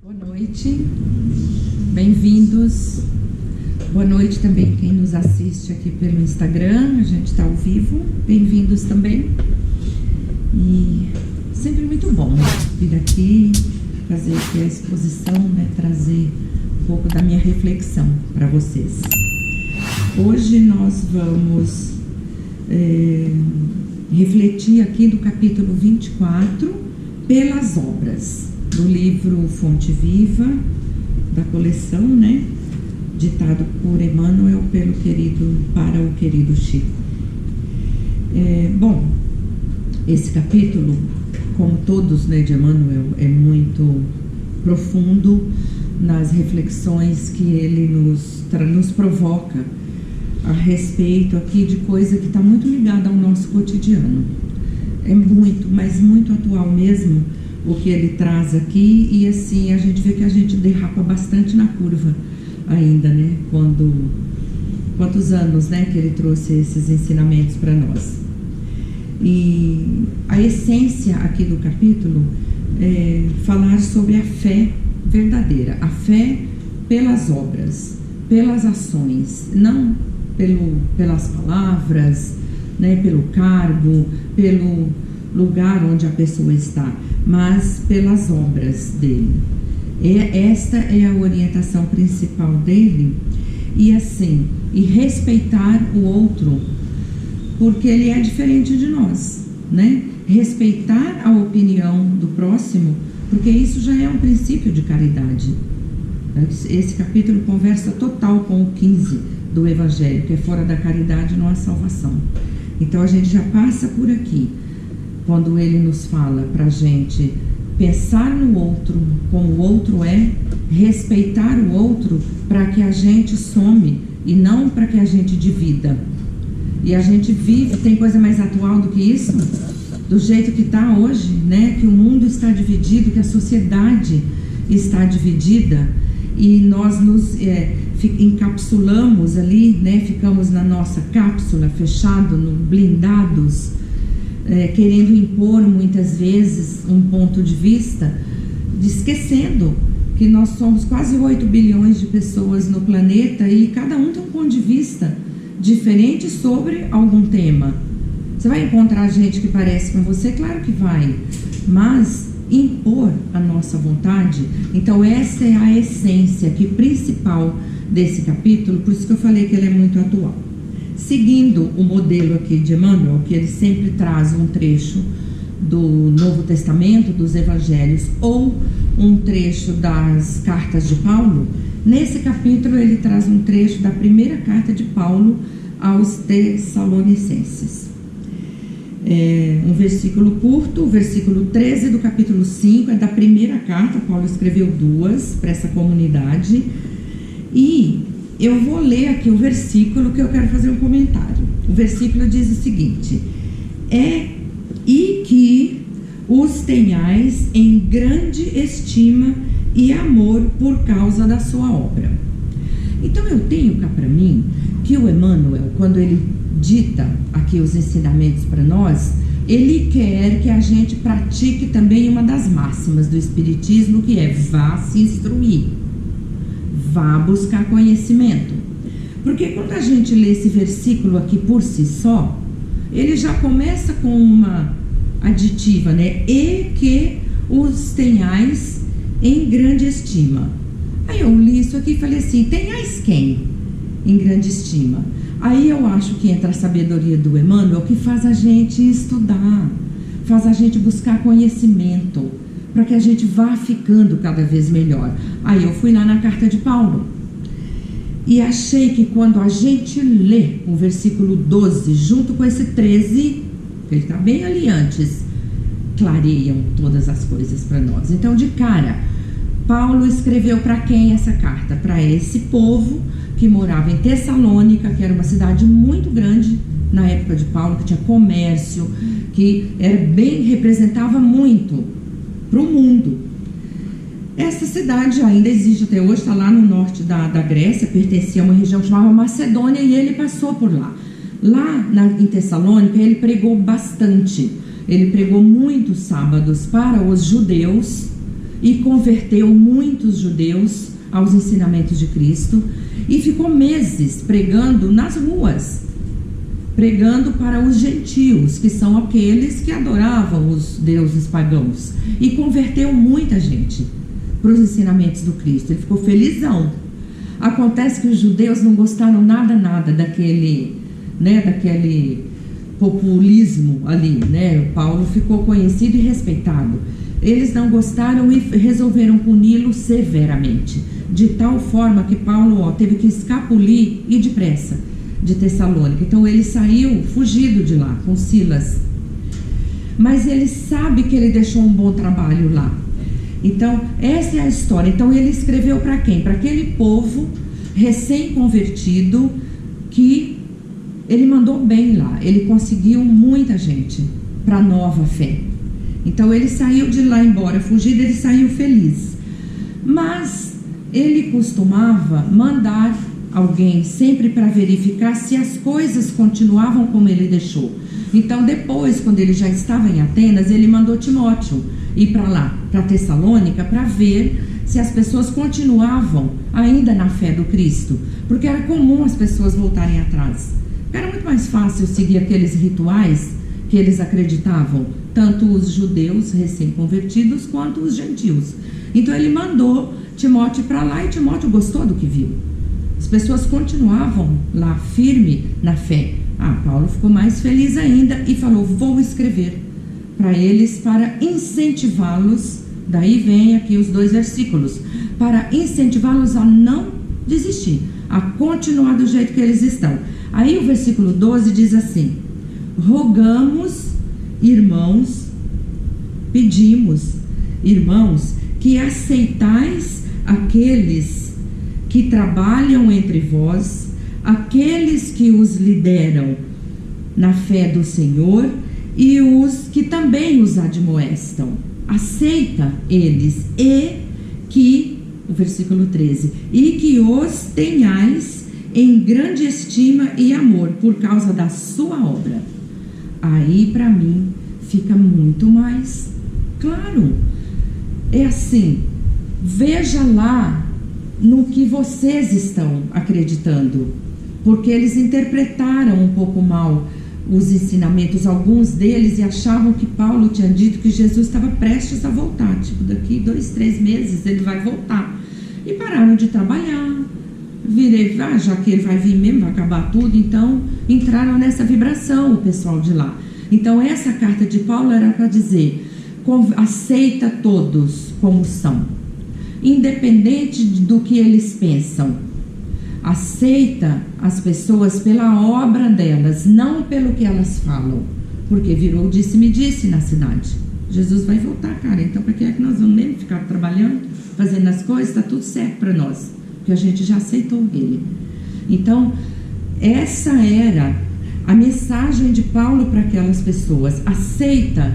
Boa noite, bem-vindos. Boa noite também quem nos assiste aqui pelo Instagram, a gente está ao vivo, bem-vindos também. E sempre muito bom vir aqui, fazer aqui a exposição, né, trazer um pouco da minha reflexão para vocês. Hoje nós vamos refletir aqui do capítulo 24, pelas obras, do livro Fonte Viva, da coleção, né, ditado por Emmanuel para o querido Chico. Bom, esse capítulo, como todos, né, de Emmanuel, é muito profundo nas reflexões que ele nos provoca a respeito aqui de coisa que está muito ligada ao nosso cotidiano. É muito, mas muito atual mesmo o que ele traz aqui, e assim a gente vê que a gente derrapa bastante na curva ainda, né? Quantos anos, né, que ele trouxe esses ensinamentos para nós. E a essência aqui do capítulo é falar sobre a fé verdadeira, a fé pelas obras, pelas ações, não pelas palavras, né, pelo cargo, pelo lugar onde a pessoa está, mas pelas obras dele. Esta é a orientação principal dele, e assim, e respeitar o outro, porque ele é diferente de nós, né? Respeitar a opinião do próximo, porque isso já é um princípio de caridade. Esse capítulo conversa total com o 15 do Evangelho, que é fora da caridade não há salvação. Então a gente já passa por aqui, quando ele nos fala para a gente pensar no outro como o outro é, respeitar o outro para que a gente some e não para que a gente divida. E a gente vive, tem coisa mais atual do que isso? Do jeito que está hoje, né? Que o mundo está dividido, que a sociedade está dividida, e nós nos encapsulamos ali, né? Ficamos na nossa cápsula, fechado, blindados, querendo impor muitas vezes um ponto de vista, esquecendo que nós somos quase 8 bilhões de pessoas no planeta e cada um tem um ponto de vista diferente sobre algum tema. Você vai encontrar gente que parece com você? Claro que vai, mas impor a nossa vontade. Então essa é a essência aqui principal desse capítulo, por isso que eu falei que ele é muito atual. Seguindo o modelo aqui de Emmanuel, que ele sempre traz um trecho do Novo Testamento, dos Evangelhos, ou um trecho das cartas de Paulo, nesse capítulo ele traz um trecho da primeira carta de Paulo aos Tessalonicenses. Um versículo curto, o versículo 13 do capítulo 5, é da primeira carta. Paulo escreveu duas para essa comunidade, e eu vou ler aqui o versículo que eu quero fazer um comentário. O versículo diz o seguinte: e que os tenhais em grande estima e amor por causa da sua obra. Então eu tenho cá para mim que o Emmanuel, quando ele dita aqui os ensinamentos para nós, ele quer que a gente pratique também uma das máximas do Espiritismo, que é: vá se instruir, vá buscar conhecimento. Porque quando a gente lê esse versículo aqui por si só, ele já começa com uma aditiva, né? E que os tenhais em grande estima. Aí eu li isso aqui e falei assim: tenhais quem em grande estima? Aí eu acho que entra a sabedoria do Emmanuel, que faz a gente estudar, faz a gente buscar conhecimento, para que a gente vá ficando cada vez melhor. Aí eu fui lá na carta de Paulo e achei que quando a gente lê o versículo 12 junto com esse 13, que ele está bem ali antes, clareiam todas as coisas para nós. Então, de cara, Paulo escreveu para quem essa carta? Para esse povo que morava em Tessalônica, que era uma cidade muito grande na época de Paulo, que tinha comércio, que representava muito para o mundo. Essa cidade ainda existe até hoje, está lá no norte da Grécia, pertencia a uma região que chamava Macedônia, e ele passou por lá. Lá em Tessalônica ele pregou bastante, ele pregou muitos sábados para os judeus e converteu muitos judeus aos ensinamentos de Cristo e ficou meses pregando nas ruas, pregando para os gentios, que são aqueles que adoravam os deuses pagãos, e converteu muita gente para os ensinamentos do Cristo. Ele ficou felizão. Acontece que os judeus não gostaram nada daquele populismo ali, né? Paulo ficou conhecido e respeitado. Eles não gostaram e resolveram puni-lo severamente, de tal forma que Paulo teve que escapulir e depressa de Tessalônica. Então ele saiu fugido de lá com Silas, mas ele sabe que ele deixou um bom trabalho lá. Então essa é a história. Então ele escreveu para quem? Para aquele povo recém-convertido, que ele mandou bem lá, ele conseguiu muita gente para a nova fé. Então ele saiu de lá, embora fugido, ele saiu feliz. Mas ele costumava mandar alguém sempre para verificar se as coisas continuavam como ele deixou. Então depois, quando ele já estava em Atenas, ele mandou Timóteo ir para lá, para Tessalônica, para ver se as pessoas continuavam ainda na fé do Cristo, porque era comum as pessoas voltarem atrás. Era muito mais fácil seguir aqueles rituais que eles acreditavam, tanto os judeus recém-convertidos quanto os gentios. Então ele mandou Timóteo para lá e Timóteo gostou do que viu. As pessoas continuavam lá firme na fé. Paulo ficou mais feliz ainda e falou: vou escrever para eles para incentivá-los. Daí vem aqui os 2 versículos, para incentivá-los a não desistir, a continuar do jeito que eles estão. Aí o versículo 12 diz assim: rogamos, irmãos, pedimos, irmãos, que aceitais aqueles que trabalham entre vós, aqueles que os lideram na fé do Senhor e os que também os admoestam. Aceita eles, e que, o versículo 13, e que os tenhais em grande estima e amor por causa da sua obra. Aí para mim fica muito mais claro. É assim, veja lá no que vocês estão acreditando, porque eles interpretaram um pouco mal os ensinamentos, alguns deles, e achavam que Paulo tinha dito que Jesus estava prestes a voltar, tipo, daqui 2, 3 meses ele vai voltar, e pararam de trabalhar. Já que ele vai vir mesmo, vai acabar tudo, então entraram nessa vibração o pessoal de lá. Então essa carta de Paulo era para dizer: aceita todos como são, independente do que eles pensam. Aceita as pessoas pela obra delas, não pelo que elas falam, porque virou disse-me-disse na cidade. Jesus vai voltar, cara, então para que é que nós vamos mesmo ficar trabalhando, fazendo as coisas? Está tudo certo para nós, porque a gente já aceitou ele. Então essa era a mensagem de Paulo para aquelas pessoas: aceita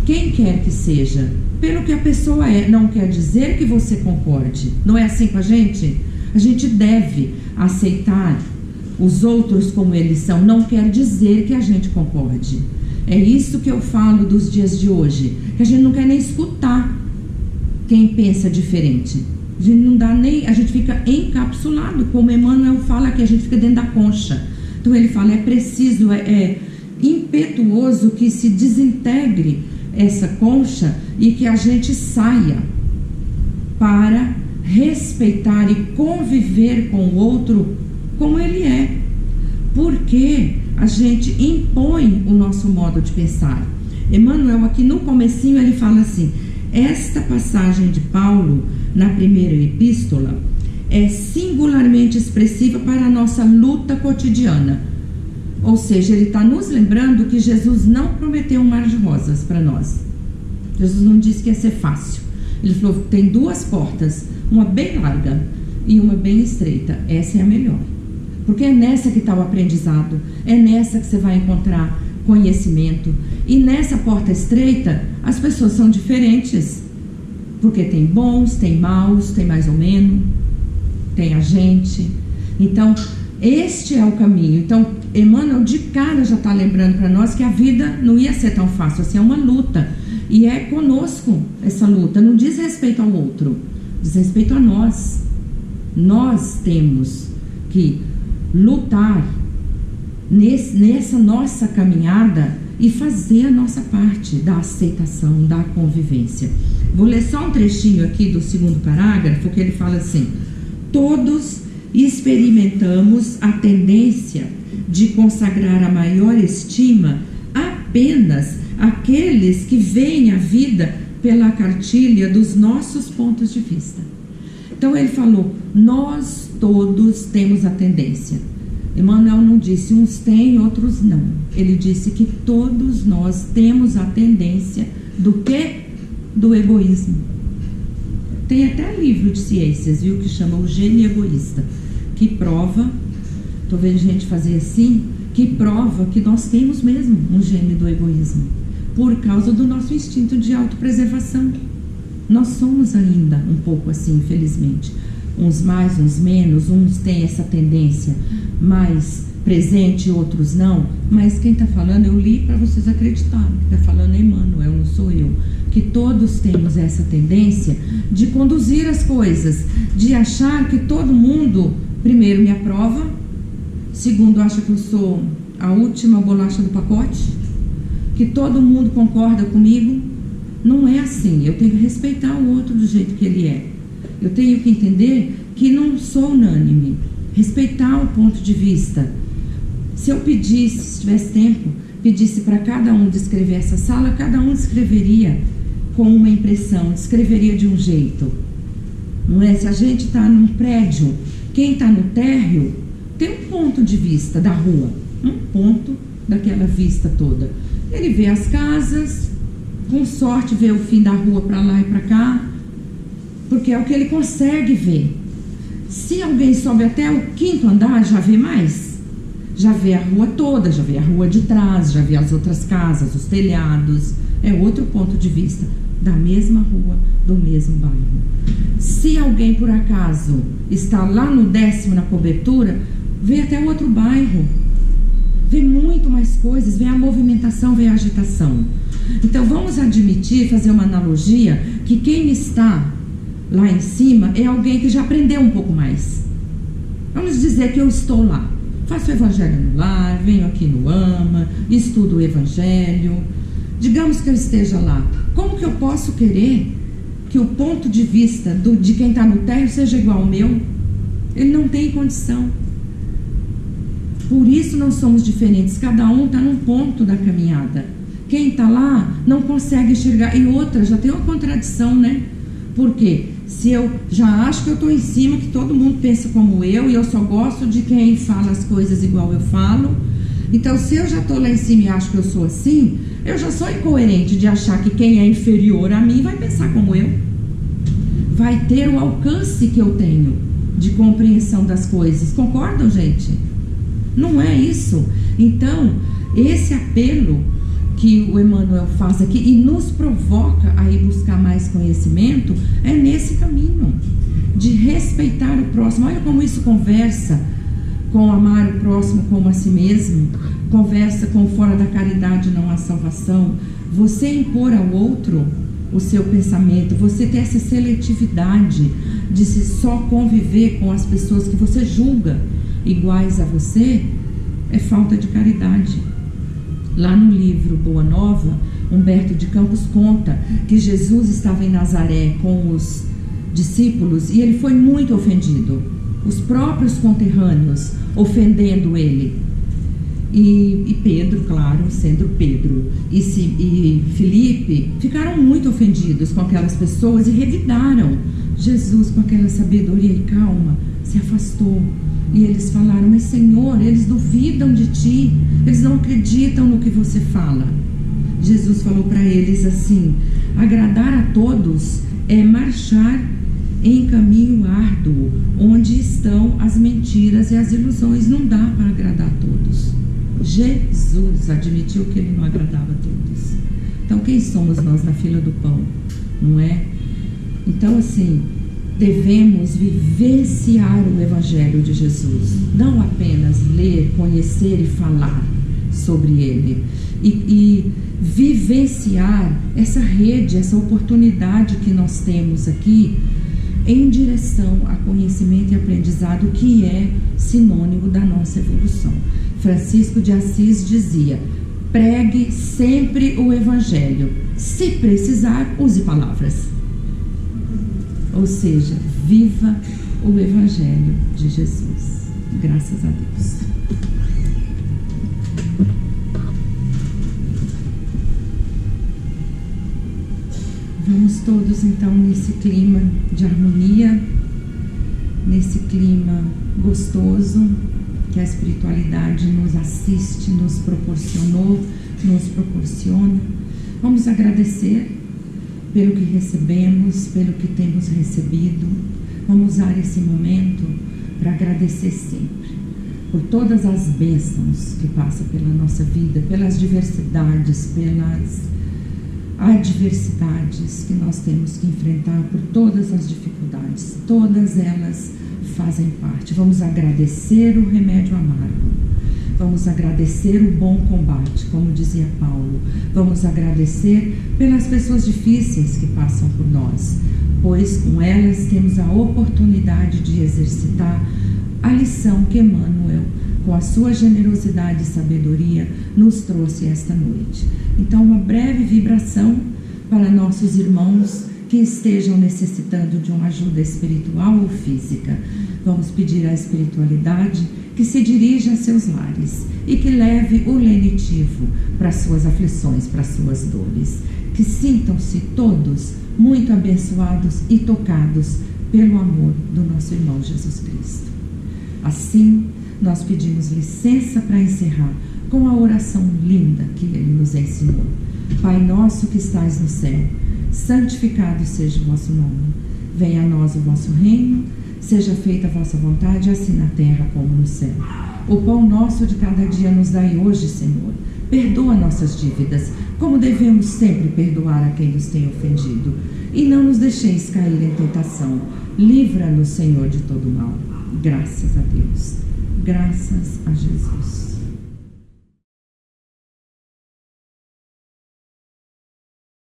quem quer que seja pelo que a pessoa é, não quer dizer que você concorde. Não é assim com a gente? A gente deve aceitar os outros como eles são, não quer dizer que a gente concorde. É isso que eu falo dos dias de hoje, que a gente não quer nem escutar quem pensa diferente. A gente não dá nem, a gente fica encapsulado, como Emmanuel fala, que a gente fica dentro da concha. Então ele fala: é preciso, é impetuoso que se desintegre essa concha e que a gente saia para respeitar e conviver com o outro como ele é, porque a gente impõe o nosso modo de pensar. Emmanuel, aqui no comecinho, ele fala assim: esta passagem de Paulo na primeira epístola é singularmente expressiva para a nossa luta cotidiana. Ou seja, ele está nos lembrando que Jesus não prometeu um mar de rosas para nós. Jesus não disse que ia ser fácil. Ele falou: tem 2 portas, uma bem larga e uma bem estreita. Essa é a melhor, porque é nessa que está o aprendizado, é nessa que você vai encontrar conhecimento. E nessa porta estreita as pessoas são diferentes, porque tem bons, tem maus, tem mais ou menos, tem a gente. Então este é o caminho. Então Emmanuel de cara já está lembrando para nós que a vida não ia ser tão fácil assim, é uma luta. E é conosco essa luta, não diz respeito ao outro, diz respeito a nós. Nós temos que lutar nessa nossa caminhada e fazer a nossa parte da aceitação, da convivência. Vou ler só um trechinho aqui do 2º parágrafo, que ele fala assim: todos experimentamos a tendência de consagrar a maior estima apenas aqueles que veem a vida pela cartilha dos nossos pontos de vista. Então ele falou, nós todos temos a tendência. Emmanuel não disse uns têm, outros não. Ele disse que todos nós temos a tendência do quê? Do egoísmo. Tem até livro de ciências, viu, que chama O Gênio Egoísta, que prova, tô vendo gente fazer assim, que prova que nós temos mesmo um gênio do egoísmo, por causa do nosso instinto de autopreservação. Nós somos ainda um pouco assim, infelizmente. Uns mais, uns menos, uns têm essa tendência mais presente, outros não. Mas quem está falando, eu li para vocês acreditarem. Quem está falando é Emmanuel, não sou eu. Que todos temos essa tendência de conduzir as coisas, de achar que todo mundo, primeiro, me aprova, segundo, acha que eu sou a última bolacha do pacote, que todo mundo concorda comigo. Não é assim. Eu tenho que respeitar o outro do jeito que ele é. Eu tenho que entender que não sou unânime. Respeitar o ponto de vista. Se eu pedisse, se tivesse tempo, pedisse para cada um descrever essa sala, cada um descreveria com uma impressão, descreveria de um jeito. Não é? Se a gente está num prédio, quem está no térreo tem um ponto de vista da rua, um ponto daquela vista toda. Ele vê as casas, com sorte vê o fim da rua para lá e para cá, porque é o que ele consegue ver. Se alguém sobe até o 5º andar, já vê mais. Já vê a rua toda, já vê a rua de trás, já vê as outras casas, os telhados. É outro ponto de vista da mesma rua, do mesmo bairro. Se alguém por acaso está lá no 10º na cobertura, vê até o outro bairro. Vê muito mais coisas, vê a movimentação, vê a agitação. Então vamos admitir, fazer uma analogia, que quem está lá em cima é alguém que já aprendeu um pouco mais. Vamos dizer que eu estou lá, faço o evangelho no lar, venho aqui no AMA, estudo o evangelho. Digamos que eu esteja lá. Como que eu posso querer que o ponto de vista de quem está no térreo seja igual ao meu? Ele não tem condição. Por isso não somos diferentes, cada um está num ponto da caminhada. Quem está lá não consegue enxergar. E outra, já tem uma contradição, né? Por quê? Se eu já acho que eu estou em cima, que todo mundo pensa como eu, e eu só gosto de quem fala as coisas igual eu falo. Então, se eu já estou lá em cima e acho que eu sou assim, eu já sou incoerente de achar que quem é inferior a mim vai pensar como eu. Vai ter o alcance que eu tenho de compreensão das coisas. Concordam, gente? Não é isso. Então, esse apelo que o Emmanuel faz aqui e nos provoca a ir buscar mais conhecimento é nesse caminho de respeitar o próximo. Olha como isso conversa com amar o próximo como a si mesmo, conversa com fora da caridade não há salvação. Você impor ao outro o seu pensamento, você ter essa seletividade de se só conviver com as pessoas que você julga iguais a você, é falta de caridade. Lá no livro Boa Nova, Humberto de Campos conta que Jesus estava em Nazaré com os discípulos e ele foi muito ofendido. Os próprios conterrâneos ofendendo ele. E Pedro, claro, sendo Pedro, e Filipe ficaram muito ofendidos com aquelas pessoas e revidaram. Jesus, com aquela sabedoria e calma, se afastou. E eles falaram, mas Senhor, eles duvidam de ti, eles não acreditam no que você fala. Jesus falou para eles assim, agradar a todos é marchar em caminho árduo, onde estão as mentiras e as ilusões. Não dá para agradar a todos. Jesus admitiu que ele não agradava a todos. Então quem somos nós na fila do pão? Não é? Então assim, devemos vivenciar o Evangelho de Jesus, não apenas ler, conhecer e falar sobre ele. E vivenciar essa rede, essa oportunidade que nós temos aqui em direção a conhecimento e aprendizado, que é sinônimo da nossa evolução. Francisco de Assis dizia: pregue sempre o Evangelho, se precisar, use palavras. Ou seja, viva o Evangelho de Jesus. Graças a Deus. Vamos todos então nesse clima de harmonia, nesse clima gostoso que a espiritualidade nos assiste, nos proporcionou, nos proporciona. Vamos agradecer pelo que recebemos, pelo que temos recebido. Vamos usar esse momento para agradecer sempre por todas as bênçãos que passam pela nossa vida, pelas diversidades, pelas adversidades que nós temos que enfrentar, por todas as dificuldades. Todas elas fazem parte. Vamos agradecer o remédio amargo. Vamos agradecer o bom combate, como dizia Paulo. Vamos agradecer pelas pessoas difíceis que passam por nós, pois com elas temos a oportunidade de exercitar a lição que Emmanuel, com a sua generosidade e sabedoria, nos trouxe esta noite. Então, uma breve vibração para nossos irmãos que estejam necessitando de uma ajuda espiritual ou física. Vamos pedir à espiritualidade que se dirija a seus lares e que leve o lenitivo para suas aflições, para suas dores. Que sintam-se todos muito abençoados e tocados pelo amor do nosso irmão Jesus Cristo. Assim, nós pedimos licença para encerrar com a oração linda que ele nos ensinou. Pai nosso que estais no céu, santificado seja o vosso nome. Venha a nós o vosso reino, seja feita a vossa vontade, assim na terra como no céu. O pão nosso de cada dia nos dai hoje, Senhor. Perdoa nossas dívidas, como devemos sempre perdoar a quem nos tem ofendido. E não nos deixeis cair em tentação. Livra-nos, Senhor, de todo mal. Graças a Deus. Graças a Jesus.